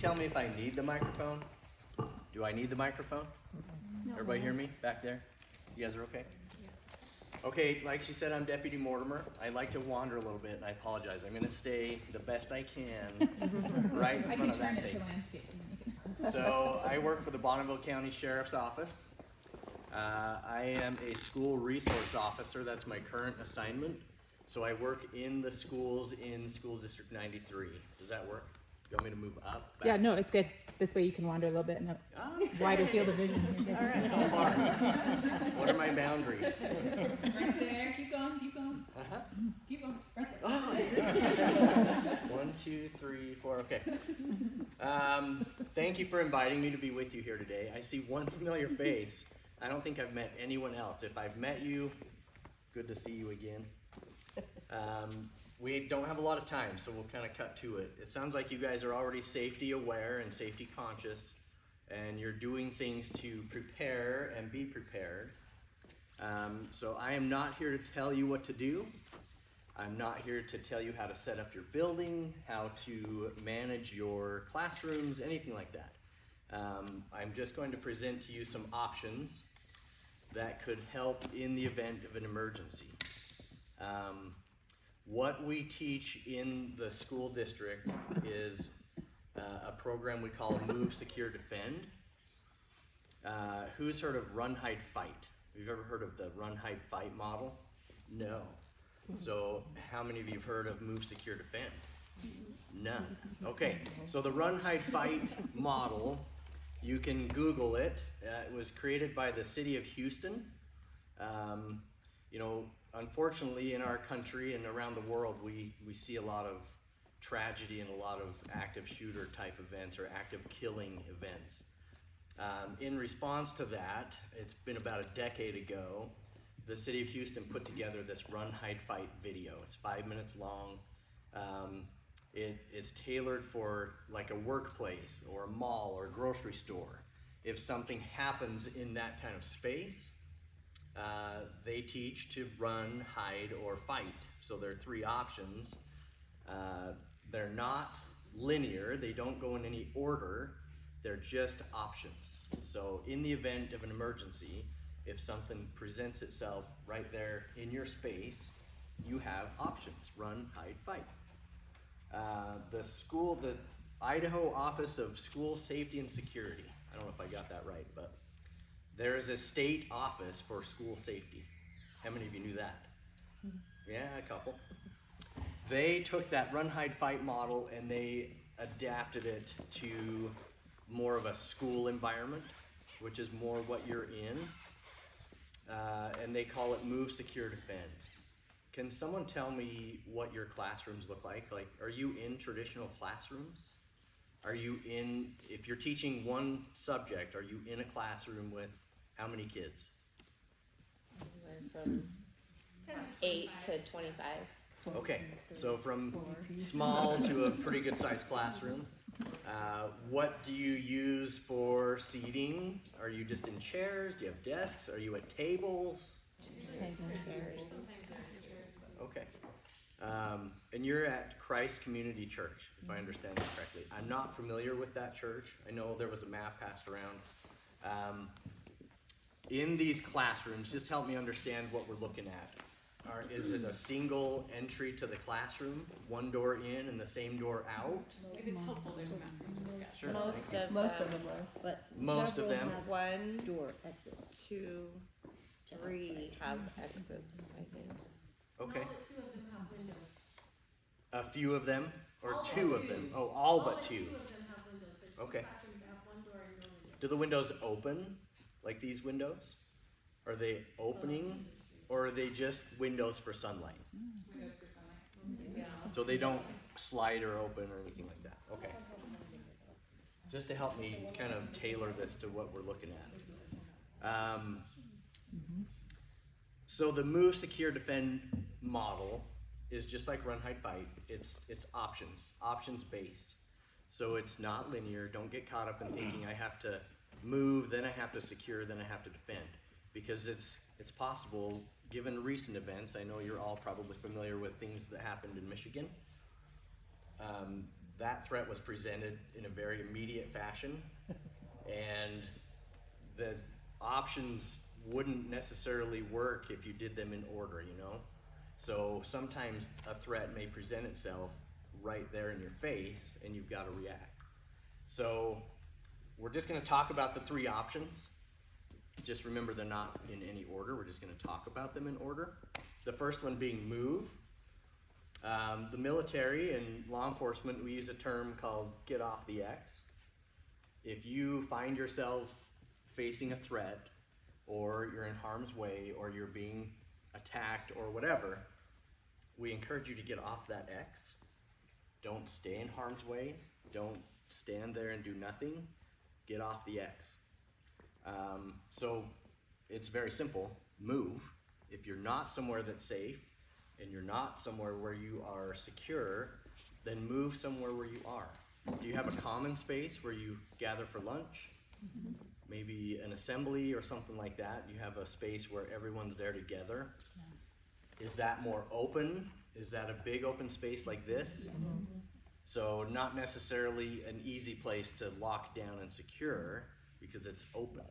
tell me if I need the microphone? Do I need the microphone? No. Everybody hear me back there? You guys are okay? Okay, like she said, I'm Deputy Mortimer. I like to wander a little bit, and I apologize. I'm gonna stay the best I can right in I front can of turn that it to thing. landscape. So I work for the Bonneville County Sheriff's Office. I am a school resource officer. That's my current assignment. So I work in the schools in School District 93. Does that work? You want me to move up? Back? Yeah, no, it's good. This way you can wander a little bit and a Okay. wider field of vision. You're All good. right, how far? What are my boundaries? Right there. Keep going. Keep going. Uh-huh. Keep going. Right there. Oh, 1, 2, 3, 4. Okay. Thank you for inviting me to be with you here today. I see one familiar face. I don't think I've met anyone else. If I've met you, good to see you again. We don't have a lot of time, so we'll kind of cut to it. It sounds like you guys are already safety aware and safety conscious, and you're doing things to prepare and be prepared. So I am not here to tell you what to do. I'm not here to tell you how to set up your building, how to manage your classrooms, anything like that. I'm just going to present to you some options that could help in the event of an emergency. What we teach in the school district is a program we call Move, Secure, Defend. Who's heard of Run, Hide, Fight? Have you ever heard of the Run, Hide, Fight model? No. So how many of you have heard of Move, Secure, Defend? None. Okay, so the Run, Hide, Fight model, you can Google it. It was created by the city of Houston. You know, unfortunately in our country and around the world, we see a lot of tragedy and a lot of active shooter type events or active killing events. In response to that, it's been about a decade ago, the city of Houston put together this Run, Hide, Fight video. It's 5 minutes long. It's tailored for like a workplace or a mall or a grocery store. If something happens in that kind of space, they teach to run, hide, or fight. So there are 3 options. They're not linear. They don't go in any order. They're just options. So in the event of an emergency, if something presents itself right there in your space, you have options: run, hide, fight. The Idaho Office of School Safety and Security, I don't know if I got that right, but there is a state office for school safety. How many of you knew that? Yeah, a couple. They took that Run, Hide, Fight model and they adapted it to more of a school environment, which is more what you're in. And they call it Move, Secure, Defend. Can someone tell me what your classrooms look like? Like, are you in traditional classrooms? Are you in, if you're teaching one subject, are you in a classroom with how many kids? From 8 to 25. Okay, so from small to a pretty good sized classroom. What do you use for seating? Are you just in chairs? Do you have desks? Are you at tables? Okay. And you're at Christ Community Church, if I understand that correctly. I'm not familiar with that church. I know there was a map passed around. In these classrooms, just help me understand what we're looking at. Is it a single entry to the classroom, one door in and the same door out? If it's helpful, there's a map. Sure. Most of them are, but Most of several them? have one door exits. 2, 3 have exits, I think. Okay. All but 2 of them have windows. A few of them, or All but 2 of 2. them? Oh, all but 2. 2 of them have windows. There's 2 Okay. classrooms that have 1 door and no window. Do the windows open like these windows? Are they opening or are they just windows for sunlight? Windows for sunlight. Yeah. So they don't slide or open or anything like that? Okay. Just to help me kind of tailor this to what we're looking at. So the Move, Secure, Defend model is just like Run, Hide, Fight. It's options based. So it's not linear. Don't get caught up in thinking I have to move, then I have to secure, then I have to defend. Because it's possible, given recent events, I know you're all probably familiar with things that happened in Michigan. that threat was presented in a very immediate fashion, and the options wouldn't necessarily work if you did them in order, you know? So sometimes a threat may present itself right there in your face, and you've got to react. So we're just going to talk about the three options. Just remember they're not in any order. We're just going to talk about them in order. The first one being move. The military and law enforcement, we use a term called get off the X. If you find yourself facing a threat, or you're in harm's way, or you're being attacked, or whatever, we encourage you to get off that X. Don't stay in harm's way. Don't stand there and do nothing. Get off the X. So it's very simple. Move. If you're not somewhere that's safe, and you're not somewhere where you are secure, then move somewhere where you are. Do you have a common space where you gather for lunch? Maybe an assembly or something like that. You have a space where everyone's there together. Is that more open? Is that a big open space like this? So not necessarily an easy place to lock down and secure because it's open.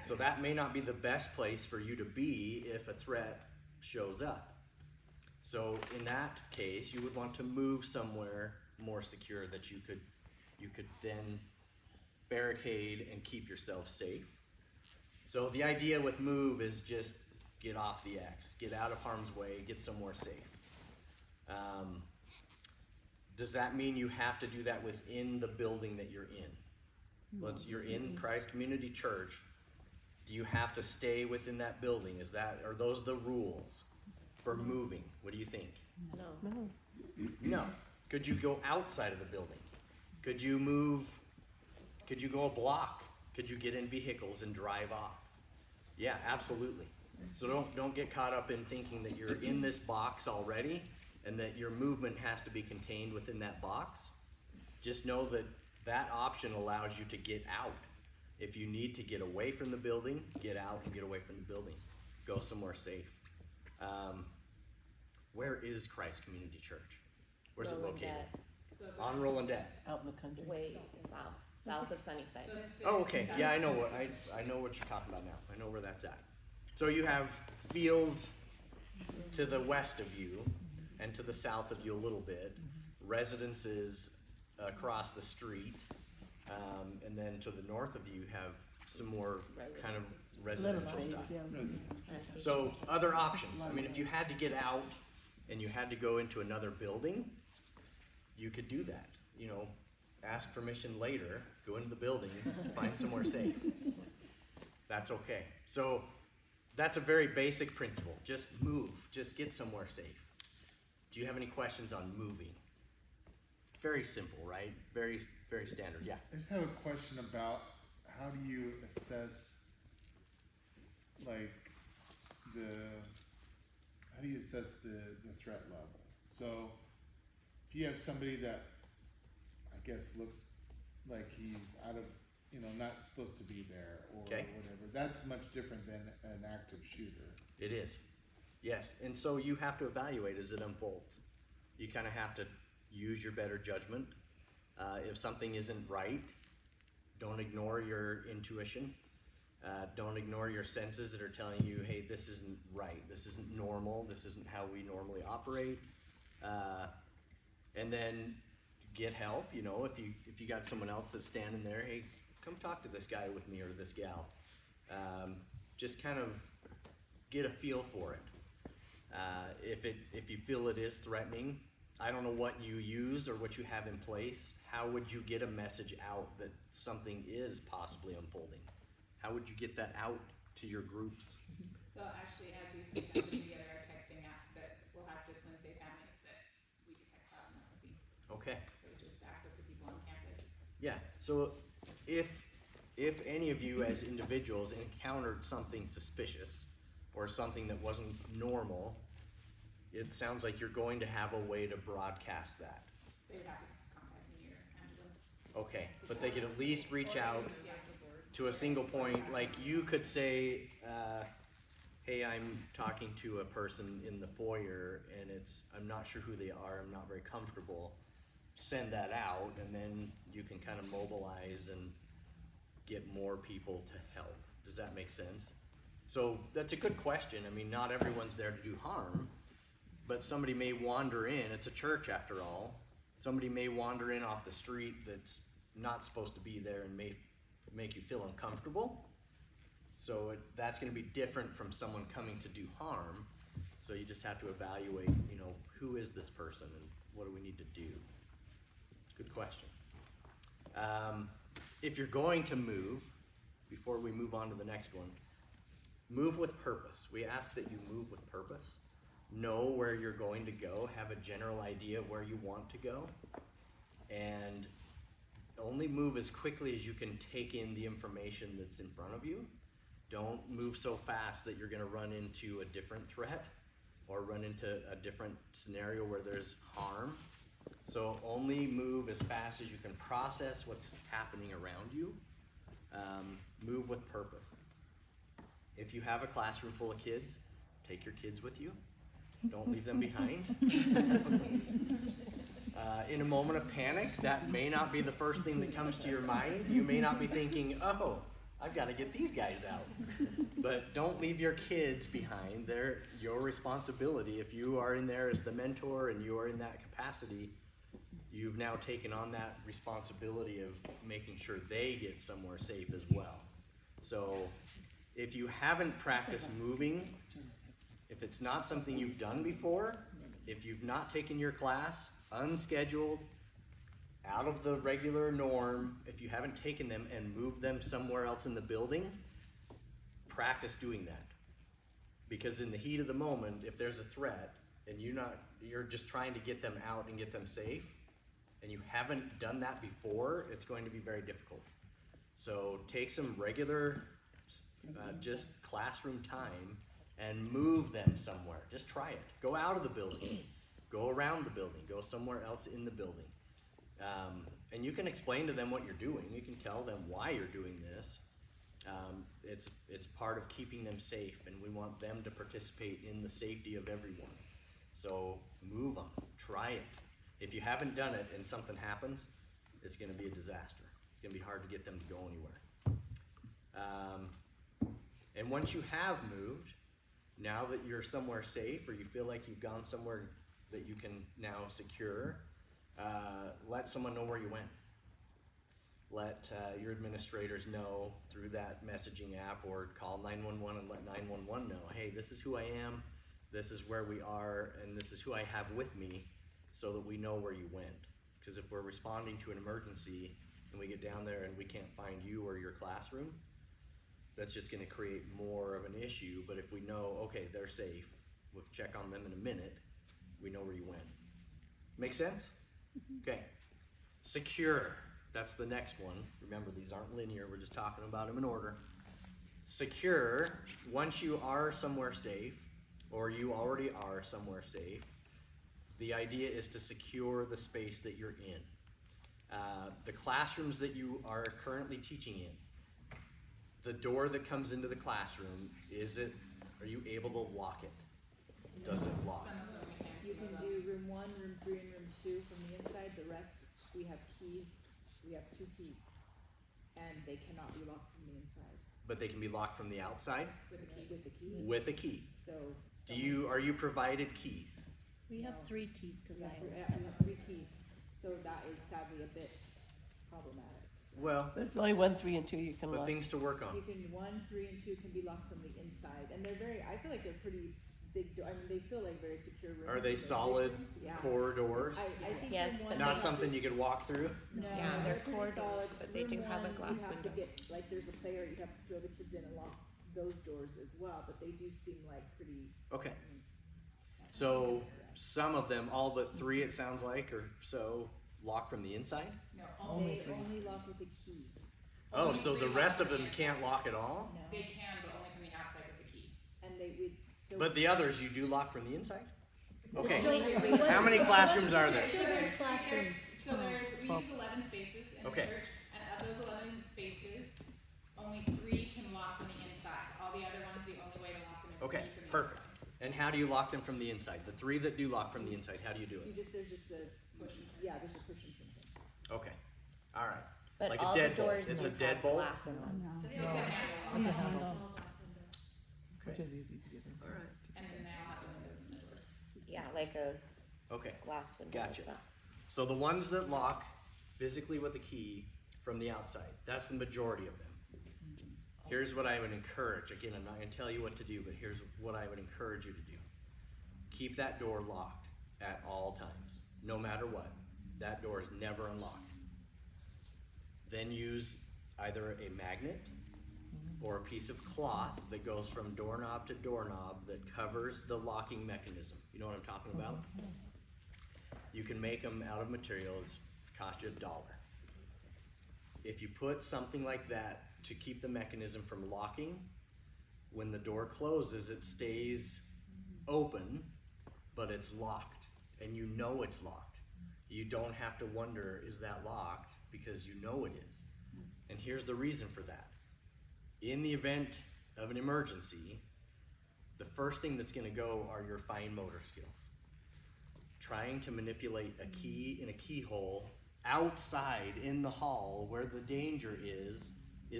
So that may not be the best place for you to be if a threat shows up. So in that case, you would want to move somewhere more secure that you could then barricade and keep yourself safe. So the idea with move is just get off the X, get out of harm's way, get somewhere safe. Does that mean you have to do that within the building that you're in? You're in Christ Community Church. Do you have to stay within that building? Are those the rules for moving? What do you think? No. No. Could you go outside of the building? Could you move? Could you go a block? Could you get in vehicles and drive off? Yeah, absolutely. So don't get caught up in thinking that you're in this box already and that your movement has to be contained within that box. Just know that that option allows you to get out. If you need to get away from the building, get out and get away from the building. Go somewhere safe. Where is Christ Community Church? Where's it located? On Rolandette. Out in the country. Way south of Sunnyside. So it's Oh, okay. Yeah, I know what you're talking about now. I know where that's at. So you have fields to the west of you and to the south of you a little bit, residences across the street, and then to the north of you have some more kind of residential stuff. So other options. I mean, if you had to get out and you had to go into another building, you could do that. You know, ask permission later, go into the building, find somewhere safe. That's okay. So that's a very basic principle. Just move. Just get somewhere safe. Do you have any questions on moving? Very simple, right? Very, very standard. Yeah. I just have a question about how do you assess, like, how do you assess the threat level? So, if you have somebody that, I guess, looks like he's out of, not supposed to be there or Okay. whatever, that's much different than an active shooter. It is. Yes. And so you have to evaluate as it unfolds. You kind of have to use your better judgment. If something isn't right, don't ignore your intuition. Don't ignore your senses that are telling you, hey, this isn't right. This isn't normal. This isn't how we normally operate. And then get help. If you got someone else that's standing there, hey, come talk to this guy with me or this gal. Just kind of get a feel for it. If you feel it is threatening, I don't know what you use or what you have in place. How would you get a message out that something is possibly unfolding? How would you get that out to your groups? So actually, as we speak, I'm putting together our texting app that will have just Wednesday families that we can text out and that would be, Okay. it would just access the people on campus. Yeah. So if any of you as individuals encountered something suspicious or something that wasn't normal, it sounds like you're going to have a way to broadcast that. They would have to contact me or Angela. Okay. But they could at least reach out Yeah. to a single point. Like you could say, hey, I'm talking to a person in the foyer and I'm not sure who they are. I'm not very comfortable. send that out, and then you can kind of mobilize and get more people to help. Does that make sense? So that's a good question. I mean, not everyone's there to do harm, but somebody may wander in. It's a church after all. Somebody may wander in off the street that's not supposed to be there and may make you feel uncomfortable. So that's going to be different from someone coming to do harm. So you just have to evaluate, you know, who is this person and what do we need to do? Good question. If you're going to move, before we move on to the next one, move with purpose. We ask that you move with purpose. Know where you're going to go, have a general idea of where you want to go, and only move as quickly as you can take in the information that's in front of you. Don't move so fast that you're going to run into a different threat or run into a different scenario where there's harm. So only move as fast as you can process what's happening around you. Move with purpose. If you have a classroom full of kids, take your kids with you. Don't leave them behind. In a moment of panic, that may not be the first thing that comes to your mind. You may not be thinking, oh, I've got to get these guys out. But don't leave your kids behind. They're your responsibility. If you are in there as the mentor and you are in that capacity, you've now taken on that responsibility of making sure they get somewhere safe as well. So if you haven't practiced moving, if it's not something you've done before, if you've not taken your class, unscheduled, out of the regular norm, if you haven't taken them and moved them somewhere else in the building, practice doing that. Because in the heat of the moment, if there's a threat and you're just trying to get them out and get them safe, and you haven't done that before, it's going to be very difficult. So take some regular, just classroom time and move them somewhere. Just try it. Go out of the building. Go around the building. Go somewhere else in the building. And you can explain to them what you're doing. You can tell them why you're doing this. It's part of keeping them safe, and we want them to participate in the safety of everyone. So move them. Try it. If you haven't done it and something happens, it's going to be a disaster. It's going to be hard to get them to go anywhere. And once you have moved, now that you're somewhere safe or you feel like you've gone somewhere that you can now secure, let someone know where you went. Let your administrators know through that messaging app, or call 911 and let 911 know, hey, this is who I am, this is where we are, and this is who I have with me, so that we know where you went. Because if we're responding to an emergency and we get down there and we can't find you or your classroom, that's just going to create more of an issue. But if we know, okay, they're safe, we'll check on them in a minute, we know where you went. Make sense? Okay. Secure. That's the next one. Remember, these aren't linear. We're just talking about them in order. Secure. Once you are somewhere safe, or you already are somewhere safe, the idea is to secure the space that you're in. The classrooms that you are currently teaching in, the door that comes into the classroom, are you able to lock it? Does it lock? Some of them we can't. You can do room 1, room 3, and room 2 from the inside. The rest, we have keys. We have 2 keys, and they cannot be locked from the inside. But they can be locked from the outside With a key. With the key. with a key. So. Are you provided keys? We have No. 3 keys because I always have have 3 keys. So that is sadly a bit problematic. Well, But it's only 1, 3, and 2 you can but lock. things to work on. You can 1, 3, and 2 can be locked from the inside, and they're I feel like they're pretty big. I mean, they feel like very secure rooms. Are they They're big solid rooms. Yeah. corridors? I think Yes, room but one, Not they something have you could walk through? No, Yeah, they're pretty corridors, solid. but they do Room have a one, glass you have to window. get, like, there's a player, you have to throw the kids in and lock those doors as well, but they do seem like pretty. Okay. So some of them, all but 3 it sounds like, or so, lock from the inside? No, They only lock with a key. Oh, Only so the 3 rest lock of them from the can't inside. lock at all? No. They can, but only from the outside with the key. And so. But the others you do lock from the inside? Okay. Show- How many classrooms are there? There's- classrooms. So we 12. use 11 spaces in Okay. the church, and of those 11 spaces, only 3 can lock from the inside. All the other ones, the only way to lock them is Okay, key from the perfect. inside. And how do you lock them from the inside? The 3 that do lock from the inside, how do you do it? There's just a push and turn. Yeah, there's a push and turn thing. Okay, all right. But Like a all the deadbolt. doors It's a need to have deadbolt? glass in them. It's a handle, Small glass window. Which is easy to get in. All right. and then they all have the windows and the doors. Yeah, like a Okay, glass window. Gotcha. like that. so the ones that lock physically with a key from the outside, that's the majority of them. Here's what I would encourage. Again, I'm not going to tell you what to do, but here's what I would encourage you to do. Keep that door locked at all times, no matter what. That door is never unlocked. Then use either a magnet or a piece of cloth that goes from doorknob to doorknob that covers the locking mechanism. You know what I'm talking about? You can make them out of material. It's cost you $1. If you put something like that to keep the mechanism from locking, when the door closes, it stays open, but it's locked, and you know it's locked. You don't have to wonder, is that locked? Because you know it is. And here's the reason for that. In the event of an emergency, the first thing that's gonna go are your fine motor skills. Trying to manipulate a key in a keyhole outside in the hall where the danger is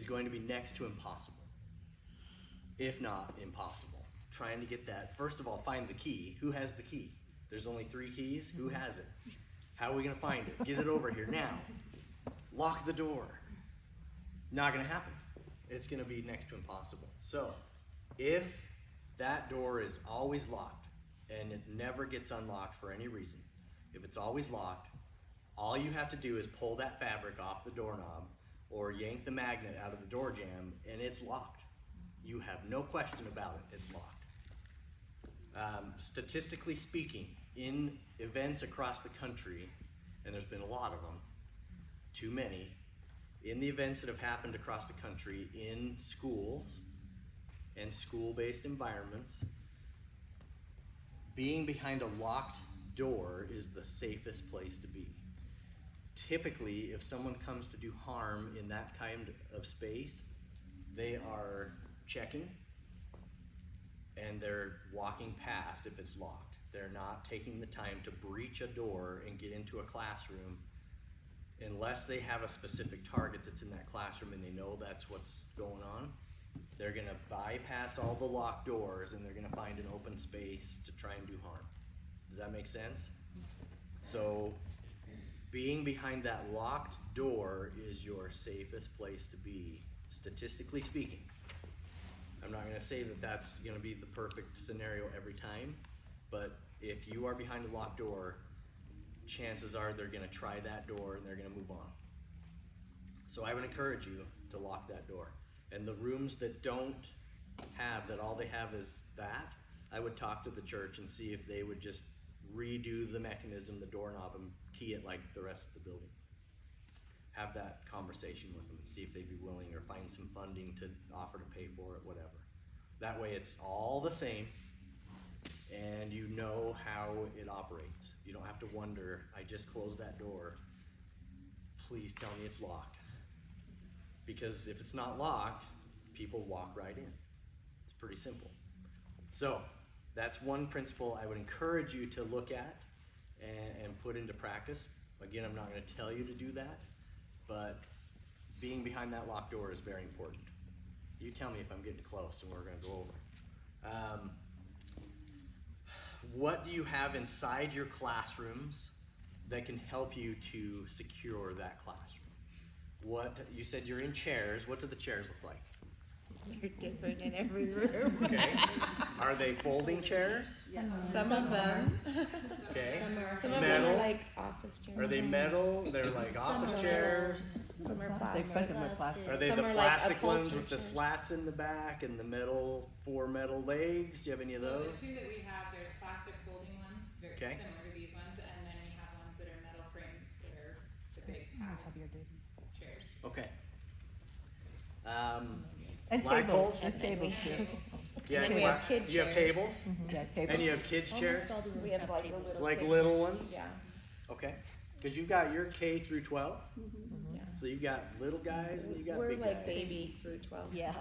going to be next to impossible. If not impossible. Trying to get that, first of all, find the key. Who has the key? There's only 3 keys. Who has it? How are we gonna find it? Get it over here now. Lock the door. Not gonna happen. It's gonna be next to impossible. So, if that door is always locked and it never gets unlocked for any reason, if it's always locked, all you have to do is pull that fabric off the doorknob or yank the magnet out of the door jamb and it's locked. You have no question about it, it's locked. Statistically speaking, in events across the country, and there's been a lot of them, too many, in the events that have happened across the country in schools and school-based environments, being behind a locked door is the safest place to be. Typically, if someone comes to do harm in that kind of space, they are checking and they're walking past if it's locked. They're not taking the time to breach a door and get into a classroom unless they have a specific target that's in that classroom and they know that's what's going on. They're gonna bypass all the locked doors and they're gonna find an open space to try and do harm. Does that make sense? So, being behind that locked door is your safest place to be, statistically speaking. I'm not gonna say that that's gonna be the perfect scenario every time, but if you are behind a locked door, chances are they're gonna try that door and they're gonna move on. So I would encourage you to lock that door. And the rooms that don't have, that all they have is that, I would talk to the church and see if they would just redo the mechanism, the doorknob, and key it like the rest of the building. Have that conversation with them and see if they'd be willing or find some funding to offer to pay for it, whatever. That way it's all the same and you know how it operates. You don't have to wonder, I just closed that door, please tell me it's locked. Because if it's not locked, people walk right in. It's pretty simple. So, that's one principle I would encourage you to look at and put into practice. Again, I'm not going to tell you to do that, but being behind that locked door is very important. You tell me if I'm getting close and we're going to go over. What do you have inside your classrooms that can help you to secure that classroom? What, you said you're in chairs. What do the chairs look like? They're different in every room. Okay. Are they folding chairs? Some of them. Okay. Some of them Metal? are like office chairs. Are they metal? They're like office chairs? Some are They plastic. expect them with plastic. Are they Some the are like plastic ones upholstered with the chairs. slats in the back and the metal, 4 metal legs? Do you have any of So those? the 2 that we have, there's plastic folding ones, very Okay. similar to these ones, and then we have ones that are metal frames that are the big padded chairs. Okay. And Flagpole? tables, there's tables too. Yeah, And we have kid you have chairs. tables? Yeah, And tables. you have kids' chairs? Almost all the rooms We have like the little. Like kid- little ones? Yeah, Okay. Because you've got your K through 12. yeah. So you've got little guys and you've got We're big like guys. baby through 12. Yeah.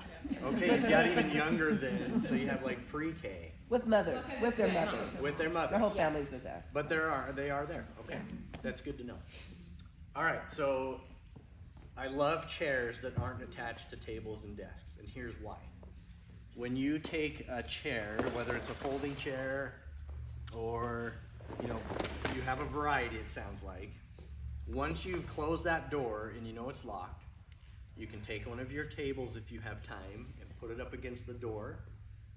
Okay, you've got even younger than, so you have like pre-K With mothers, with their mothers. with their Their whole mothers. families are there. But they are there, okay. That's good to know. All right, so I love chairs that aren't attached to tables and desks, and here's why. When you take a chair, whether it's a folding chair or, you know, you have a variety, it sounds like. Once you've closed that door and you know it's locked, you can take one of your tables if you have time and put it up against the door.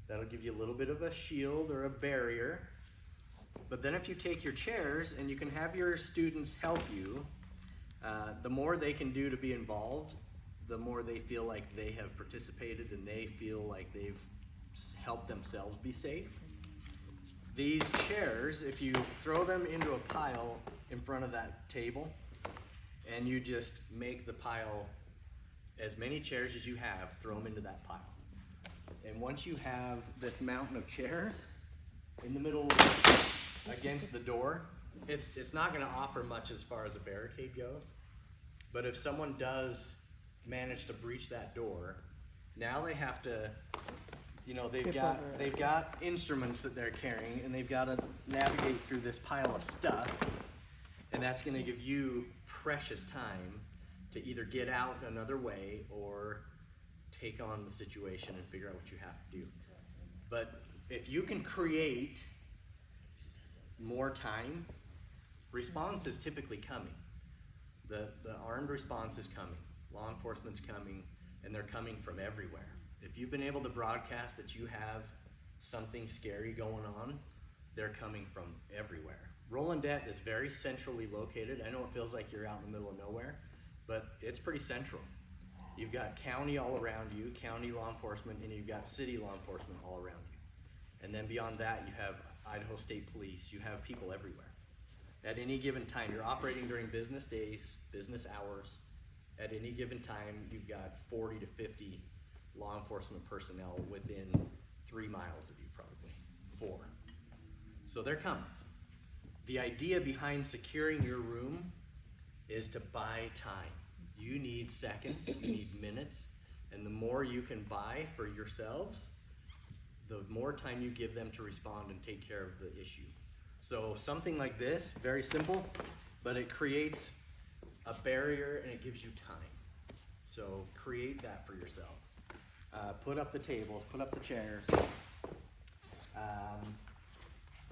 That'll give you a little bit of a shield or a barrier. But then if you take your chairs and you can have your students help you, the more they can do to be involved, the more they feel like they have participated and they feel like they've helped themselves be safe. These chairs, if you throw them into a pile in front of that table and you just make the pile as many chairs as you have, throw them into that pile. And once you have this mountain of chairs in the middle against the door, it's not going to offer much as far as a barricade goes. But if someone does manage to breach that door, now they have to, you know, they've got instruments that they're carrying and they've got to navigate through this pile of stuff, and that's going to give you precious time to either get out another way or take on the situation and figure out what you have to do. But if you can create more time, response is typically coming. The armed response is coming. Law enforcement's coming, and they're coming from everywhere. If you've been able to broadcast that you have something scary going on, they're coming from everywhere. Rolandette is very centrally located. I know it feels like you're out in the middle of nowhere, but it's pretty central. You've got county all around you, county law enforcement, and you've got city law enforcement all around you. And then beyond that, you have Idaho State Police. You have people everywhere. At any given time, you're operating during business days, business hours. At any given time, you've got 40 to 50 law enforcement personnel within 3 miles of you, probably 4. So they're coming. The idea behind securing your room is to buy time. You need seconds, you need minutes, and the more you can buy for yourselves, the more time you give them to respond and take care of the issue. So something like this, very simple, but it creates a barrier and it gives you time. So create that for yourselves. Put up the tables, put up the chairs.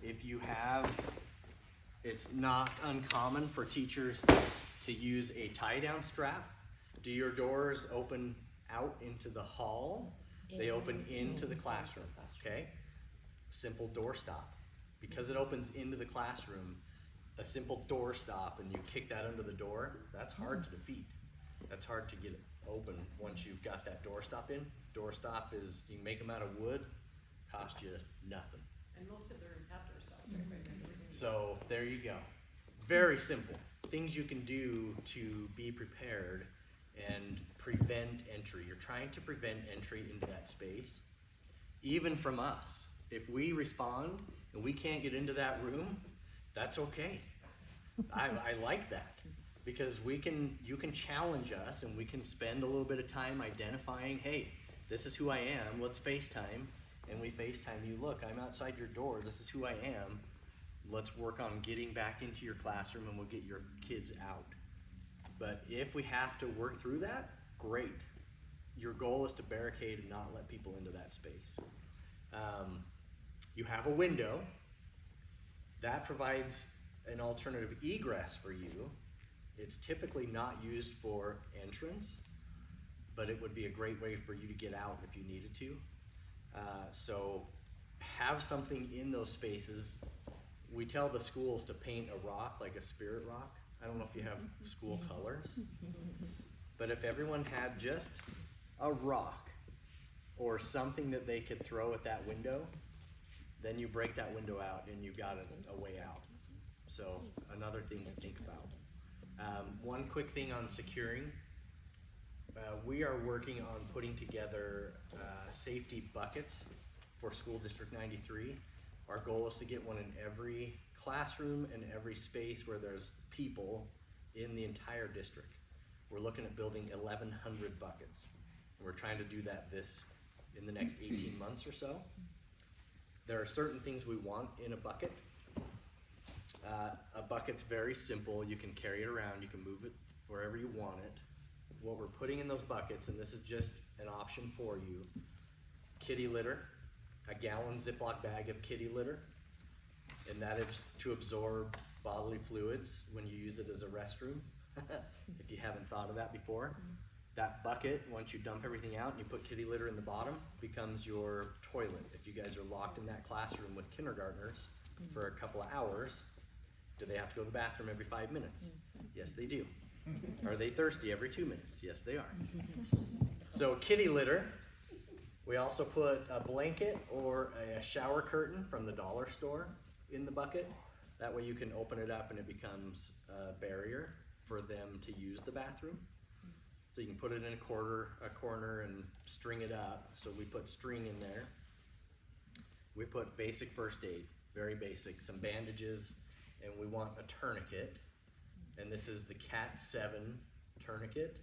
If you have, it's not uncommon for teachers to use a tie-down strap. Do your doors open out into the hall? They open into the classroom, okay? Simple door stop. Because it opens into the classroom, a simple door stop and you kick that under the door, that's hard to defeat. That's hard to get it open once you've got that door stop in. Door stop is, you can make them out of wood, cost you nothing. And most of the rooms have door stops, right? So there you go. Very simple. Things you can do to be prepared and prevent entry. You're trying to prevent entry into that space, even from us. If we respond and we can't get into that room, that's okay. I like that, because you can challenge us and we can spend a little bit of time identifying, hey, this is who I am, let's FaceTime. And we FaceTime you, look, I'm outside your door, this is who I am. Let's work on getting back into your classroom and we'll get your kids out. But if we have to work through that, great. Your goal is to barricade and not let people into that space. You have a window. That provides an alternative egress for you. It's typically not used for entrance, but it would be a great way for you to get out if you needed to. So have something in those spaces. We tell the schools to paint a rock like a spirit rock. I don't know if you have school colors, but if everyone had just a rock or something that they could throw at that window, then you break that window out and you've got a way out. So another thing to think about. One quick thing on securing. We are working on putting together safety buckets for School District 93. Our goal is to get one in every classroom and every space where there's people in the entire district. We're looking at building 1,100 buckets. And we're trying to do that in the next 18 months or so. There are certain things we want in a bucket. A bucket's very simple. You can carry it around. You can move it wherever you want it. What we're putting in those buckets, and this is just an option for you, kitty litter, a gallon Ziploc bag of kitty litter, and that is to absorb bodily fluids when you use it as a restroom. If you haven't thought of that before, that bucket, once you dump everything out and you put kitty litter in the bottom, becomes your toilet. If you guys are locked in that classroom with kindergartners for a couple of hours, do they have to go to the bathroom every 5 minutes? Yes, they do. Are they thirsty every 2 minutes? Yes, they are. So kitty litter. We also put a blanket or a shower curtain from the dollar store in the bucket. That way you can open it up and it becomes a barrier for them to use the bathroom. So you can put it in a corner and string it up. So we put string in there. We put basic first aid, very basic, some bandages, and we want a tourniquet. And this is the Cat 7 tourniquet.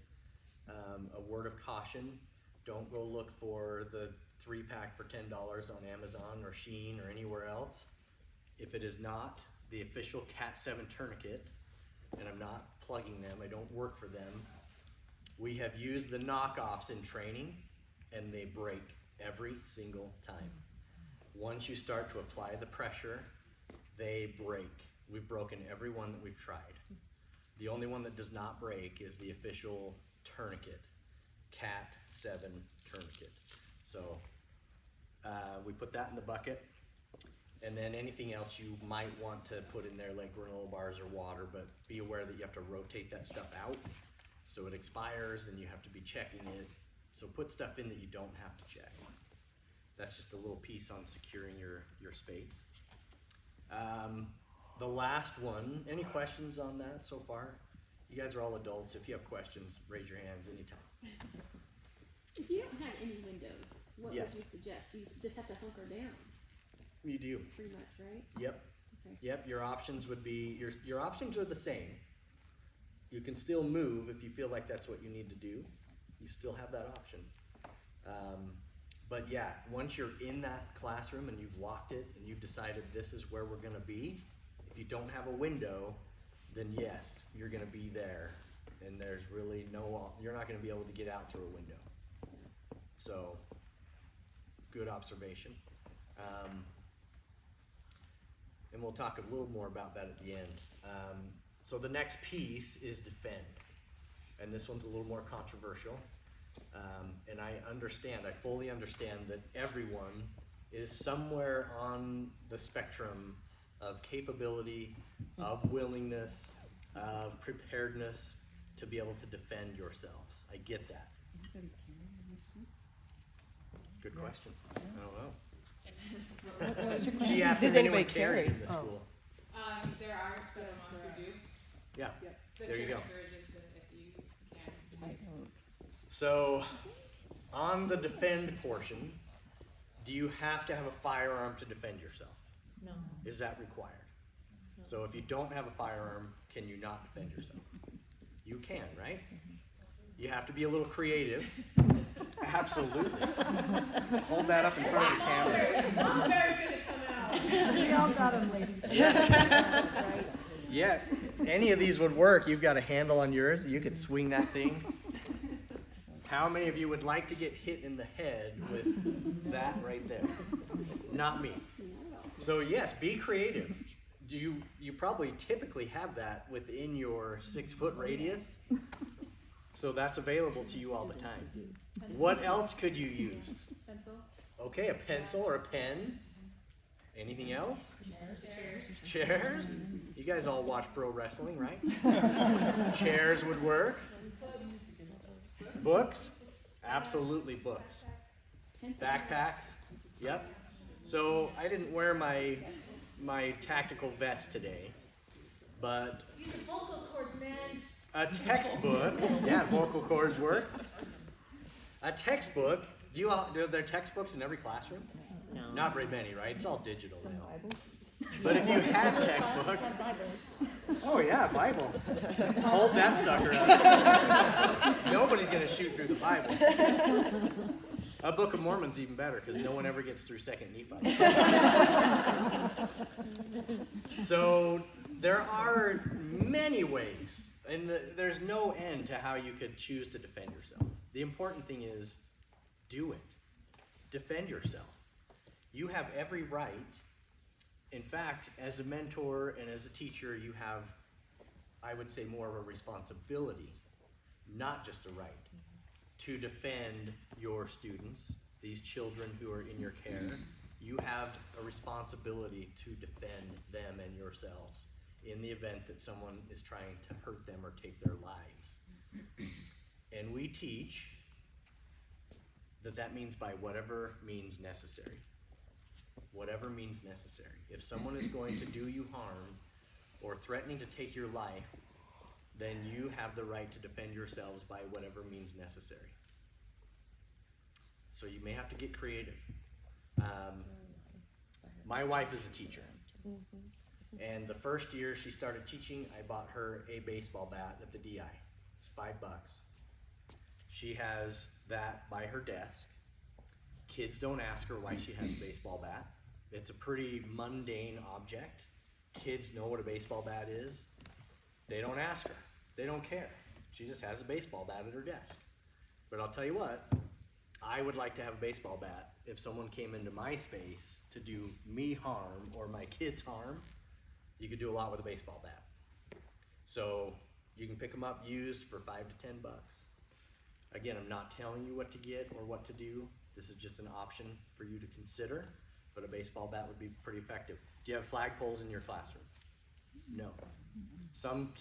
A word of caution, don't go look for the 3-pack for $10 on Amazon or Shein or anywhere else. If it is not the official Cat 7 tourniquet, and I'm not plugging them, I don't work for them, we have used the knockoffs in training and they break every single time. Once you start to apply the pressure, they break. We've broken every one that we've tried. The only one that does not break is the official tourniquet, Cat 7 tourniquet. So we put that in the bucket, and then anything else you might want to put in there, like granola bars or water, but be aware that you have to rotate that stuff out so it expires and you have to be checking it. So put stuff in that you don't have to check. That's just a little piece on securing your space. The last one, any questions on that so far? You guys are all adults. If you have questions, raise your hands anytime. If you don't have any windows, what Yes. would you suggest? You just have to hunker down, You do. pretty much, right? Yep. Okay. Yep. Your options would be, your options are the same. You can still move if you feel like that's what you need to do. You still have that option. But yeah, once you're in that classroom and you've locked it and you've decided this is where we're gonna be, if you don't have a window, then yes, you're gonna be there. And there's really you're not gonna be able to get out through a window. So, good observation. And we'll talk a little more about that at the end. So the next piece is defend. And this one's a little more controversial. And I fully understand that everyone is somewhere on the spectrum of capability, of willingness, of preparedness to be able to defend yourselves. I get that. Good question. I don't know. She asked Does if anyone anybody carried carry? in the school. There are some who do. Yeah, The there you go. chicken courage is that if you can. So on the defend portion, do you have to have a firearm to defend yourself? No. Is that required? So if you don't have a firearm, can you not defend yourself? You can, right? You have to be a little creative. Absolutely. Hold that up in front of the camera. We all got them, lady. That's right. Yeah, any of these would work. You've got a handle on yours. You could swing that thing. How many of you would like to get hit in the head with that right there? Not me. So yes, be creative. You probably typically have that within your 6-foot radius. So that's available to you all the time. What else could you use? Pencil? Okay, a pencil or a pen. Anything else? Chairs? You guys all watch pro wrestling, right? Chairs would work. Books? Absolutely books. Backpacks? Yep. So I didn't wear my tactical vest today, but Use the vocal cords, man. a textbook, yeah, vocal cords work. A textbook, are there textbooks in every classroom? No. Not very many, right? It's all digital now. But if you had textbooks, oh yeah, Bible. Hold that sucker up. Nobody's gonna shoot through the Bible. A Book of Mormon's even better because no one ever gets through 2nd Nephi. So There are many ways, and there's no end to how you could choose to defend yourself. The important thing is, do it. Defend yourself. You have every right. In fact, as a mentor and as a teacher, you have, I would say, more of a responsibility, not just a right, to defend your students, these children who are in your care. You have a responsibility to defend them and yourselves in the event that someone is trying to hurt them or take their lives. And we teach that means by whatever means necessary. Whatever means necessary. If someone is going to do you harm or threatening to take your life, then you have the right to defend yourselves by whatever means necessary. So you may have to get creative. My wife is a teacher. And the first year she started teaching, I bought her a baseball bat at the DI. It's $5. She has that by her desk. Kids don't ask her why she has a baseball bat. It's a pretty mundane object. Kids know what a baseball bat is. They don't ask her. They don't care. She just has a baseball bat at her desk. But I'll tell you what, I would like to have a baseball bat if someone came into my space to do me harm or my kids harm. You could do a lot with a baseball bat. So you can pick them up used for $5 to $10. Again, I'm not telling you what to get or what to do. This is just an option for you to consider, but a baseball bat would be pretty effective. Do you have flagpoles in your classroom? No. Some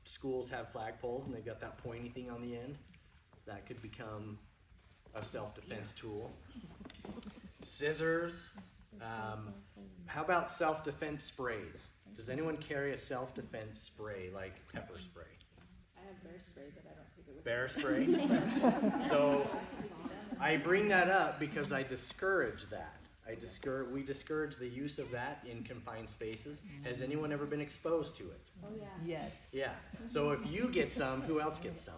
schools have flagpoles and they've got that pointy thing on the end. That could become a self-defense tool. Scissors. How about self-defense sprays? Does anyone carry a self-defense spray like pepper spray? I have bear spray, but I don't take it with me. Bear spray? So I bring that up because I discourage that. We discourage the use of that in confined spaces. Has anyone ever been exposed to it? Oh, yeah. Yes. Yeah. So if you get some, who else gets some?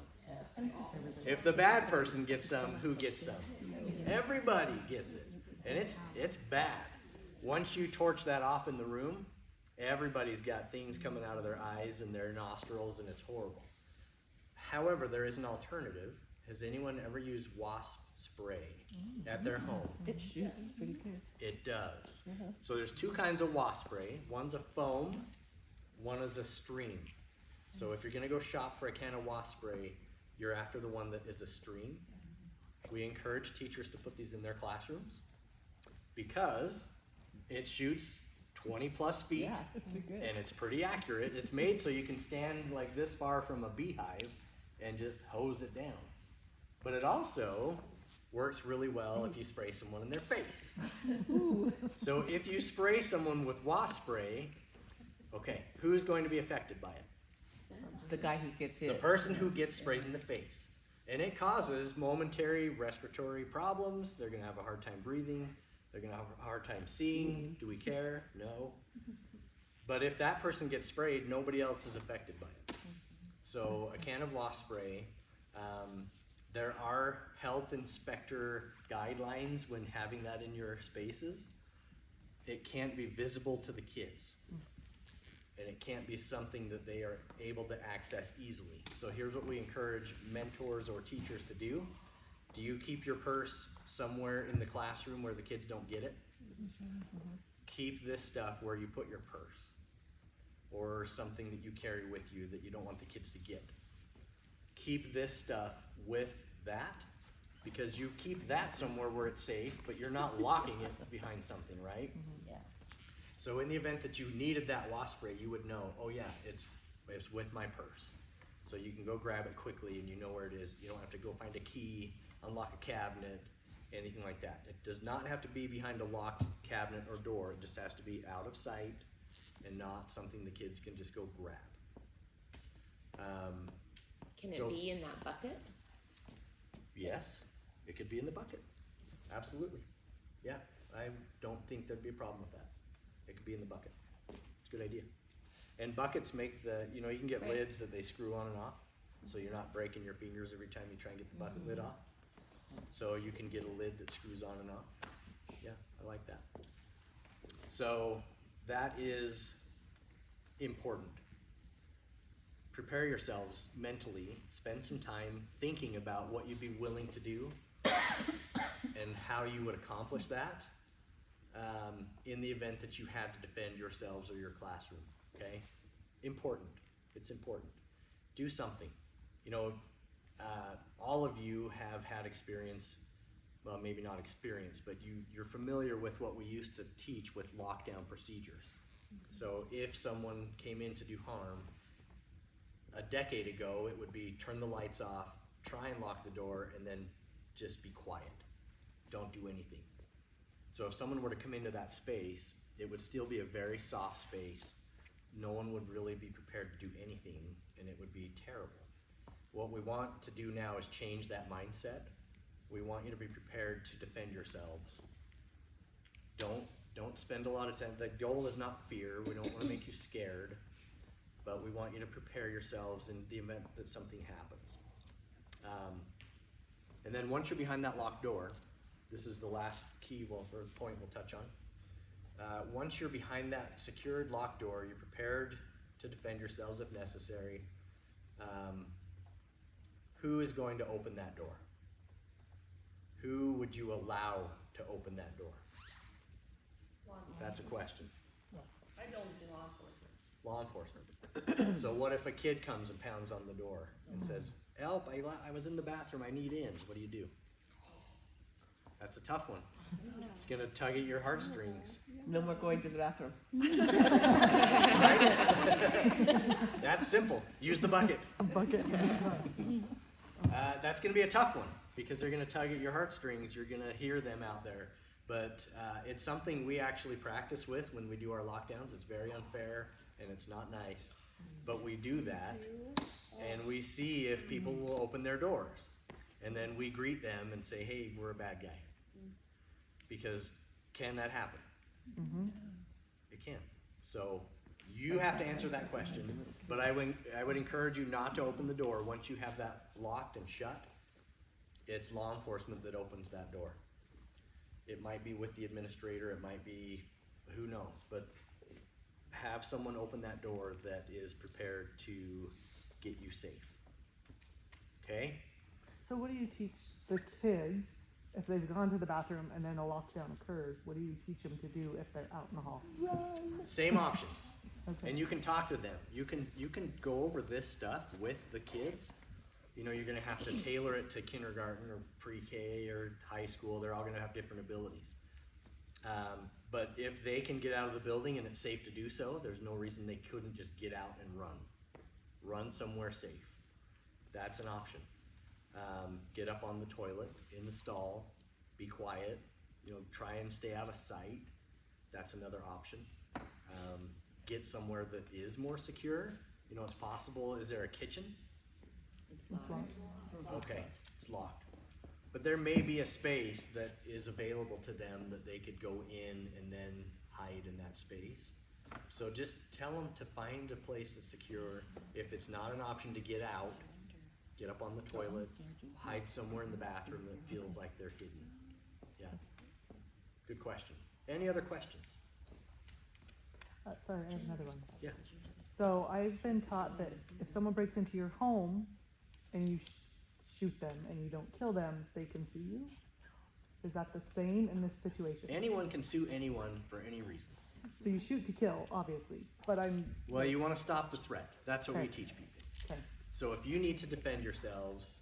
If the bad person gets some, who gets some? Everybody gets it. And it's bad. Once you torch that off in the room, everybody's got things coming out of their eyes and their nostrils, and it's horrible. However, there is an alternative. Has anyone ever used wasp spray at their home? It shoots pretty good. It does. So there's two kinds of wasp spray. One's a foam, one is a stream. So if you're gonna go shop for a can of wasp spray, you're after the one that is a stream. We encourage teachers to put these in their classrooms because it shoots 20 plus feet Yeah, they're good. and it's pretty accurate. It's made so you can stand like this far from a beehive and just hose it down. But it also works really well if you spray someone in their face. So if you spray someone with wasp spray, okay, who's going to be affected by it? The guy who gets hit. The person who gets sprayed in the face. And it causes momentary respiratory problems. They're gonna have a hard time breathing. They're gonna have a hard time seeing. Do we care? No. But if that person gets sprayed, nobody else is affected by it. So a can of wasp spray, there are health inspector guidelines when having that in your spaces. It can't be visible to the kids. And it can't be something that they are able to access easily. So here's what we encourage mentors or teachers to do. Do you keep your purse somewhere in the classroom where the kids don't get it? Keep this stuff where you put your purse or something that you carry with you that you don't want the kids to get. Keep this stuff with that because you keep that somewhere where it's safe, but you're not locking it behind something, right? Yeah. So in the event that you needed that wasp spray, you would know, oh yeah, it's with my purse. So you can go grab it quickly and you know where it is. You don't have to go find a key, unlock a cabinet, anything like that. It does not have to be behind a locked cabinet or door. It just has to be out of sight and not something the kids can just go grab. Can it So- be in that bucket? Yes, it could be in the bucket. Absolutely. Yeah, I don't think there'd be a problem with that. It could be in the bucket. It's a good idea. And buckets make you can get Right. lids that they screw on and off, so you're not breaking your fingers every time you try and get the bucket lid off. So you can get a lid that screws on and off. Yeah, I like that. So that is important. Prepare yourselves mentally, spend some time thinking about what you'd be willing to do and how you would accomplish that in the event that you had to defend yourselves or your classroom, okay? Important, it's important. Do something. You know, all of you have had experience, well, maybe not experience, but you're familiar with what we used to teach with lockdown procedures. So if someone came in to do harm, a decade ago, it would be turn the lights off, try and lock the door, and then just be quiet. Don't do anything. So if someone were to come into that space, it would still be a very soft space. No one would really be prepared to do anything, and it would be terrible. What we want to do now is change that mindset. We want you to be prepared to defend yourselves. Don't spend a lot of time. The goal is not fear. We don't want to make you scared, but we want you to prepare yourselves in the event that something happens. And then once you're behind that locked door, this is the last key or point we'll touch on. Once you're behind that secured locked door, you're prepared to defend yourselves if necessary. Who is going to open that door? Who would you allow to open that door? That's a question. I'd only say law enforcement. Law enforcement. So what if a kid comes and pounds on the door and says, help, I was in the bathroom, I need in. What do? That's a tough one. It's gonna tug at your heartstrings. No more going to the bathroom. That's simple. Use the bucket. Bucket. That's gonna be a tough one because they're gonna tug at your heartstrings. You're gonna hear them out there. But it's something we actually practice with when we do our lockdowns. It's very unfair and it's not nice. But we do that and we see if people will open their doors. And then we greet them and say, hey, we're a bad guy. Because can that happen? It can. So you have to answer that question. But I would encourage you not to open the door once you have that locked and shut. It's law enforcement that opens that door. It might be with the administrator, it might be, who knows, but have someone open that door that is prepared to get you safe. Okay? So what do you teach the kids if they've gone to the bathroom and then a lockdown occurs? What do you teach them to do if they're out in the hall? Same options. Okay. And you can talk to them. You can go over this stuff with the kids. You know, you're gonna have to tailor it to kindergarten or pre-K or high school. They're all gonna have different abilities. But if they can get out of the building and it's safe to do so, there's no reason they couldn't just get out and run. Run somewhere safe. That's an option. Get up on the toilet, in the stall, be quiet, you know, try and stay out of sight. That's another option. Get somewhere that is more secure. You know, it's possible. Is there a kitchen? It's locked. Okay, it's locked. But there may be a space that is available to them that they could go in and then hide in that space. So just tell them to find a place that's secure. If it's not an option to get out, get up on the toilet, hide somewhere in the bathroom that feels like they're hidden. Yeah, good question. Any other questions? Sorry, I have another one. Yeah. So I've been taught that if someone breaks into your home and you shoot them and you don't kill them, they can sue you? Is that the same in this situation? Anyone can sue anyone for any reason. So you shoot to kill, obviously, but Well, you want to stop the threat. That's what we Okay. teach people. okay. So if you need to defend yourselves,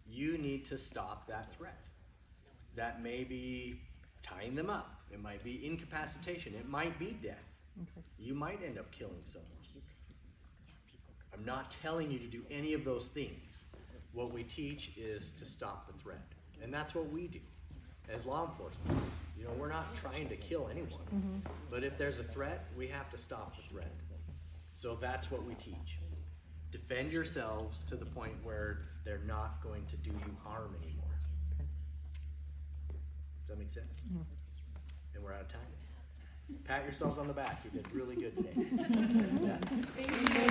you need to stop that threat. That may be tying them up. It might be incapacitation. It might be death. Okay. You might end up killing someone. I'm not telling you to do any of those things. What we teach is to stop the threat. And that's what we do as law enforcement. You know, we're not trying to kill anyone. But if there's a threat, we have to stop the threat. So that's what we teach. Defend yourselves to the point where they're not going to do you harm anymore. Does that make sense? And we're out of time. Pat yourselves on the back. You did really good today. Yeah. Thank you, guys.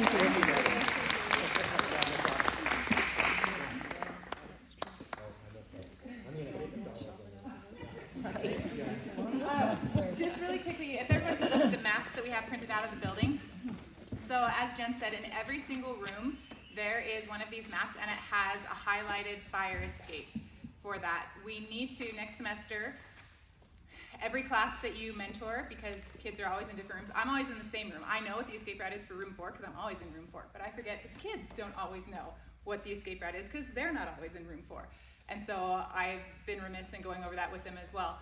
Just really quickly, if everyone could look at the maps that we have printed out of the building. So as Jen said, in every single room, there is one of these maps and it has a highlighted fire escape for that. We need to, next semester, every class that you mentor, because kids are always in different rooms, I'm always in the same room. I know what the escape route is for room 4 because I'm always in room 4, but I forget that kids don't always know what the escape route is because they're not always in room 4. And so I've been remiss in going over that with them as well.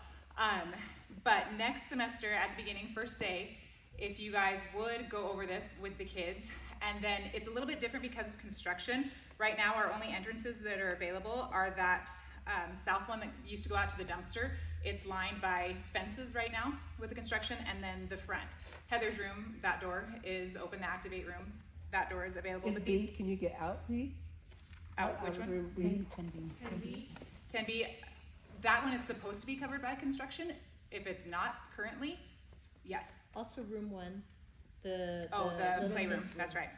But next semester at the beginning, first day, if you guys would go over this with the kids, and then it's a little bit different because of construction. Right now, our only entrances that are available are that south one that used to go out to the dumpster. It's lined by fences right now with the construction, and then the front. Heather's room, that door is open, the Activate room. That door is available. Is But B, can you get out, please? out, which one? Room B. 10B, that one is supposed to be covered by construction. If it's not currently, yes. Also room 1, the The little playroom, kids' that's right.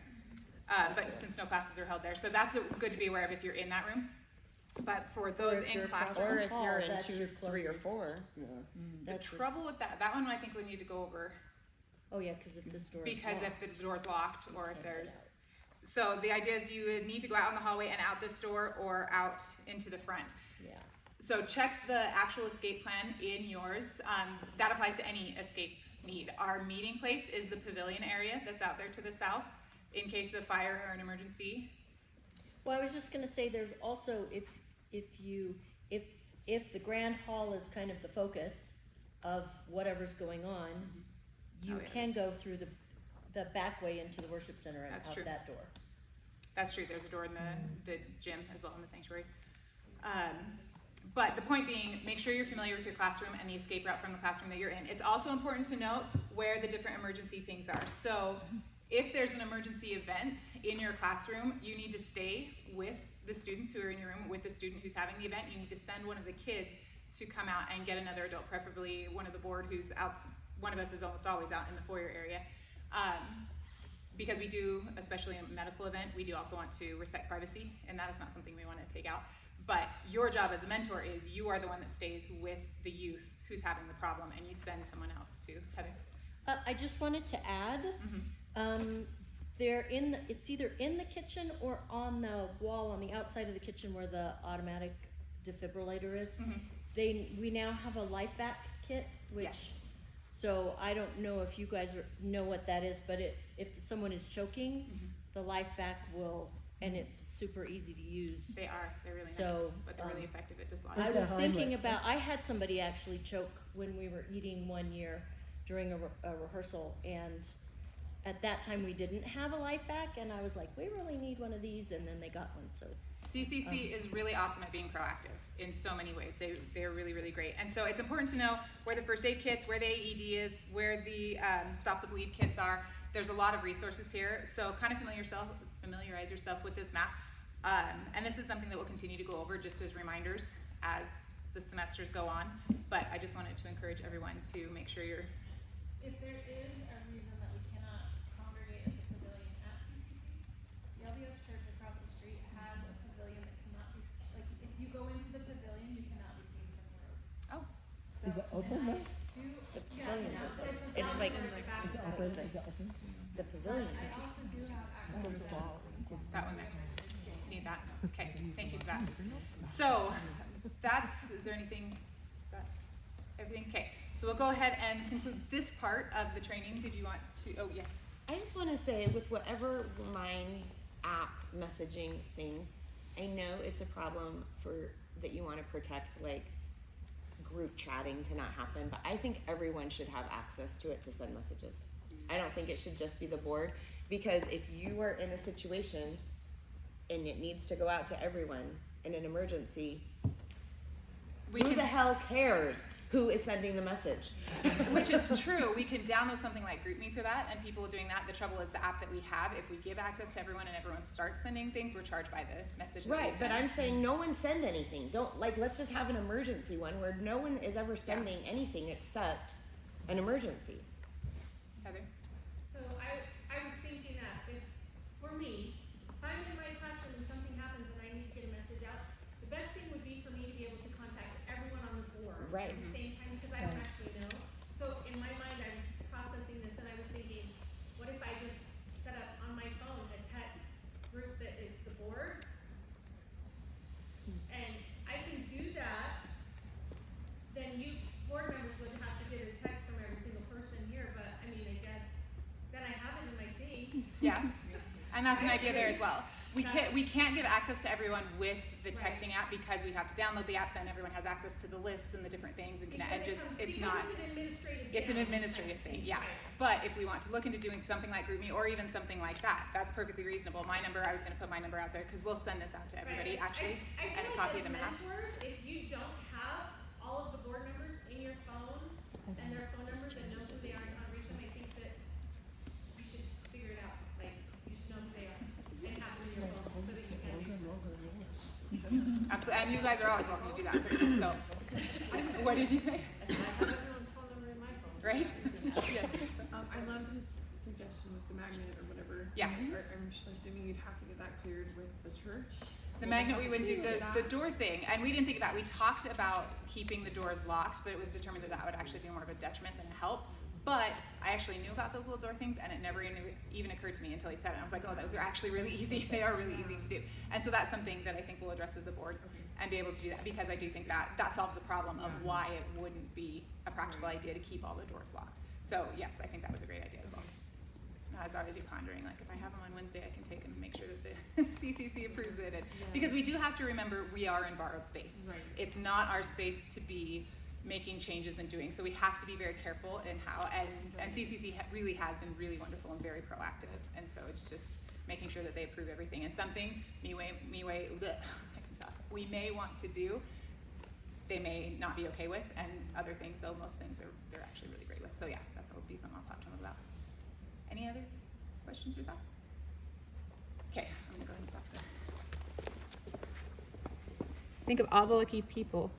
But since no classes are held there, so that's good to be aware of if you're in that room. But for those in Or classrooms, if you're in that's 2, your 3, or closest. 4. the That's the- trouble with that one I think we need to go over, Oh yeah, because if this door is because locked. if the door's locked or if Can't get there's, so the idea is you would need to go out in the hallway and out this door or out into the front. Yeah. So check the actual escape plan in yours. That applies to any escape need. Our meeting place is the pavilion area that's out there to the south in case of fire or an emergency. Well, I was just gonna say, there's also, if the grand hall is kind of the focus of whatever's going on, you Oh, yeah. can go through the back way into the worship center and That's out true. that door. That's true, there's a door in the gym as well in the sanctuary. But the point being, make sure you're familiar with your classroom and the escape route from the classroom that you're in. It's also important to note where the different emergency things are. So if there's an emergency event in your classroom, you need to stay with the students who are in your room, with the student who's having the event. You need to send one of the kids to come out and get another adult, preferably one of the board who's out. One of us is almost always out in the foyer area. Because we do, especially in a medical event, we do also want to respect privacy, and that is not something we want to take out. But your job as a mentor is you are the one that stays with the youth who's having the problem, and you send someone else to Heather. I just wanted to add, it's either in the kitchen or on the wall on the outside of the kitchen where the automatic defibrillator is. We now have a LifeVac kit, which, Yes. so I don't know if you guys know what that is, but it's, if someone is choking, the LifeVac will, and it's super easy to use. They're really So, nice, but they're really effective at I dislodging. was the thinking Heimlich, about, I had somebody actually choke when we were eating one year during a rehearsal, and at that time we didn't have a LifeVac, and I was like, we really need one of these, and then they got one, so. CCC is really awesome at being proactive in so many ways. They're really, really great. And so it's important to know where the first aid kits, where the AED is, where the stop the bleed kits are. There's a lot of resources here. So kind of familiarize yourself with this map. And this is something that we'll continue to go over just as reminders as the semesters go on. But I just wanted to encourage everyone to make sure you're. If there is a reason that we cannot congregate at the pavilion at CCC, the LDS church across the street has a pavilion that cannot be, like, if you go into the pavilion, you cannot be seen from the road. Oh, Is it open now? The Yeah, pavilion it's is outside open. the It's front like, door, the back Is it door. open? Is it open? the pavilion is I also do have access. that one there. Need that. Okay, thank you for that. So is there anything? Everything? Okay, so we'll go ahead and conclude this part of the training. Did you want to, oh, yes. I just want to say, with whatever Mind app messaging thing, I know it's a problem that you want to protect, like group chatting to not happen, but I think everyone should have access to it to send messages. I don't think it should just be the board, because if you are in a situation and it needs to go out to everyone in an emergency, who the hell cares who is sending the message? Which is true. We could download something like GroupMe for that, and people are doing that. The trouble is the app that we have, if we give access to everyone and everyone starts sending things, we're charged by the message that we Right, send. but I'm saying no one send anything. Let's just have an emergency one where no one is ever sending anything except an emergency. Heather? So I was thinking that if, for me, if I'm in my classroom and something happens and I need to get a message out, the best thing would be for me to be able to contact everyone on the board Right. at the same time, because I don't actually know. So in my mind, I was processing this and I was thinking, what if I just set up And that's an I idea there as agree. well. We can't give access to everyone with the Right. texting app because we have to download the app, then everyone has access to the lists and the different things and Because and it just, comes- it's because not, It's an administrative. it's an down administrative thing, yeah. Right. But if we want to look into doing something like GroupMe or even something like that, that's perfectly reasonable. My number, I was gonna put my number out there, cause we'll send this out to everybody Right. actually, I and a feel copy like of the map. as mentors, if you don't have all of the board members in your phone and their phone numbers and know who they are and how to reach them, I think that you should figure it out. Like, you should know who they are and have them in your phone so that you can reach them. Absolutely, and you guys are always welcome to do that, certainly, so. What did you think? I have everyone's phone number in my phone. Right? Yes. I loved his suggestion with the magnet or whatever. Yeah. Or I'm assuming you'd have to get that cleared with the church. The magnet we would do, the door thing, and we didn't think of that. We talked about keeping the doors locked, but it was determined that that would actually be more of a detriment than a help. But I actually knew about those little door things, and it never even occurred to me until he said it. I was like, oh, those are actually really easy. They are really easy to do. And so that's something that I think we'll address as a board and be able to do that, because I do think that that solves the problem of why it wouldn't be a practical idea to keep all the doors locked. So yes, I think that was a great idea as well. I was already pondering, like, if I have them on Wednesday, I can take them and make sure that the CCC approves it. And, because we do have to remember, we are in borrowed space. Right. It's not our space to be making changes and doing, so we have to be very careful in how, and CCC really has been really wonderful and very proactive. And so it's just making sure that they approve everything. And some things, we may want to do, they may not be okay with, and other things, though, most things they're actually really great with. So yeah, that would be something I'll talk to them about. Any other questions or thoughts? Okay, I'm gonna go ahead and stop there. Think of all the lucky people